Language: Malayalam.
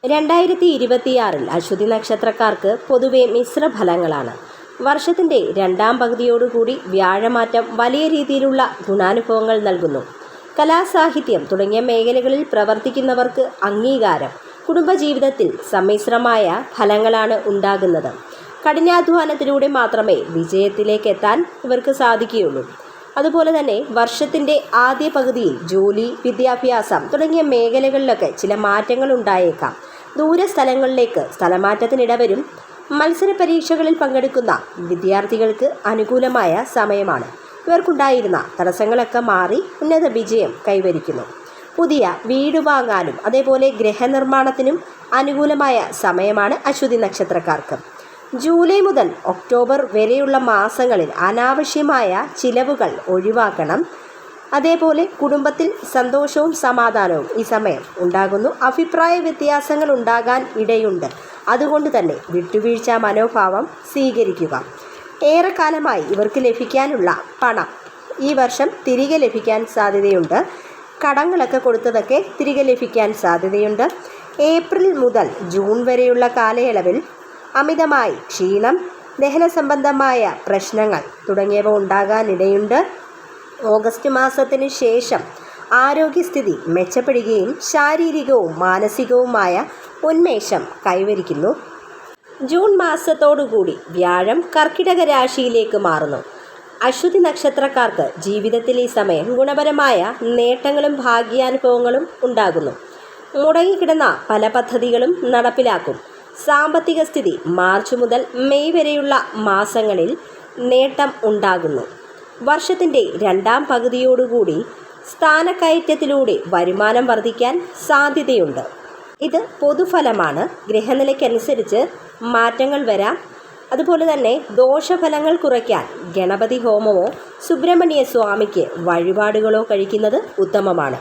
2026 അശ്വതി നക്ഷത്രക്കാർക്ക് പൊതുവെ മിശ്രഫലങ്ങളാണ്. വർഷത്തിൻ്റെ രണ്ടാം പകുതിയോടുകൂടി വ്യാഴമാറ്റം വലിയ രീതിയിലുള്ള ഗുണാനുഭവങ്ങൾ നൽകുന്നു. കലാസാഹിത്യം തുടങ്ങിയ മേഖലകളിൽ പ്രവർത്തിക്കുന്നവർക്ക് അംഗീകാരം, കുടുംബജീവിതത്തിൽ സമ്മിശ്രമായ ഫലങ്ങളാണ് ഉണ്ടാകുന്നത്. കഠിനാധ്വാനത്തിലൂടെ മാത്രമേ വിജയത്തിലേക്ക് എത്താൻ ഇവർക്ക് സാധിക്കുകയുള്ളൂ. അതുപോലെ തന്നെ വർഷത്തിൻ്റെ ആദ്യ പകുതിയിൽ ജോലി, വിദ്യാഭ്യാസം തുടങ്ങിയ മേഖലകളിലൊക്കെ ചില മാറ്റങ്ങൾ ഉണ്ടായേക്കാം. ദൂരസ്ഥലങ്ങളിലേക്ക് സ്ഥലമാറ്റത്തിനിടവരും. മത്സര പരീക്ഷകളിൽ പങ്കെടുക്കുന്ന വിദ്യാർത്ഥികൾക്ക് അനുകൂലമായ സമയമാണ്. ഇവർക്കുണ്ടായിരുന്ന തടസ്സങ്ങളൊക്കെ മാറി ഉന്നത വിജയം കൈവരിക്കുന്നു. പുതിയ വീട് വാങ്ങാനും അതേപോലെ ഗൃഹനിർമ്മാണത്തിനും അനുകൂലമായ സമയമാണ് അശ്വതി നക്ഷത്രക്കാർക്ക്. ജൂലൈ മുതൽ ഒക്ടോബർ വരെയുള്ള മാസങ്ങളിൽ അനാവശ്യമായ ചിലവുകൾ ഒഴിവാക്കണം. അതേപോലെ കുടുംബത്തിൽ സന്തോഷവും സമാധാനവും ഈ സമയം ഉണ്ടാകുന്നു. അഭിപ്രായ വ്യത്യാസങ്ങൾ ഉണ്ടാകാൻ ഇടയുണ്ട്. അതുകൊണ്ട് തന്നെ വിട്ടുവീഴ്ച മനോഭാവം സ്വീകരിക്കുക. ഏറെക്കാലമായി ഇവർക്ക് ലഭിക്കാനുള്ള പണം ഈ വർഷം തിരികെ ലഭിക്കാൻ സാധ്യതയുണ്ട്. കടങ്ങളൊക്കെ കൊടുത്തതൊക്കെ തിരികെ ലഭിക്കാൻ സാധ്യതയുണ്ട്. ഏപ്രിൽ മുതൽ ജൂൺ വരെയുള്ള കാലയളവിൽ അമിതമായി ക്ഷീണം, ദഹന സംബന്ധമായ പ്രശ്നങ്ങൾ തുടങ്ങിയവ ഉണ്ടാകാനിടയുണ്ട്. ഓഗസ്റ്റ് മാസത്തിന് ശേഷം ആരോഗ്യസ്ഥിതി മെച്ചപ്പെടുകയും ശാരീരികവും മാനസികവുമായ ഉന്മേഷം കൈവരിക്കുന്നു. ജൂൺ മാസത്തോടുകൂടി വ്യാഴം കർക്കിടക രാശിയിലേക്ക് മാറുന്നു. അശ്വതി നക്ഷത്രക്കാർക്ക് ജീവിതത്തിൽ ഈ സമയം ഗുണപരമായ നേട്ടങ്ങളും ഭാഗ്യാനുഭവങ്ങളും ഉണ്ടാകുന്നു. മുടങ്ങിക്കിടന്ന പല പദ്ധതികളും നടപ്പിലാക്കും. സാമ്പത്തിക സ്ഥിതി മാർച്ച് മുതൽ മെയ് വരെയുള്ള മാസങ്ങളിൽ നേട്ടം ഉണ്ടാകുന്നു. വർഷത്തിൻ്റെ രണ്ടാം പകുതിയോടുകൂടി സ്ഥാനക്കയറ്റത്തിലൂടെ വരുമാനം വർദ്ധിക്കാൻ സാധ്യതയുണ്ട്. ഇത് പൊതുഫലമാണ്. ഗ്രഹനിലയ്ക്കനുസരിച്ച് മാറ്റങ്ങൾ വരാം. അതുപോലെ തന്നെ ദോഷഫലങ്ങൾ കുറയ്ക്കാൻ ഗണപതി ഹോമമോ സുബ്രഹ്മണ്യ സ്വാമിക്ക് വഴിപാടുകളോ കഴിക്കുന്നത് ഉത്തമമാണ്.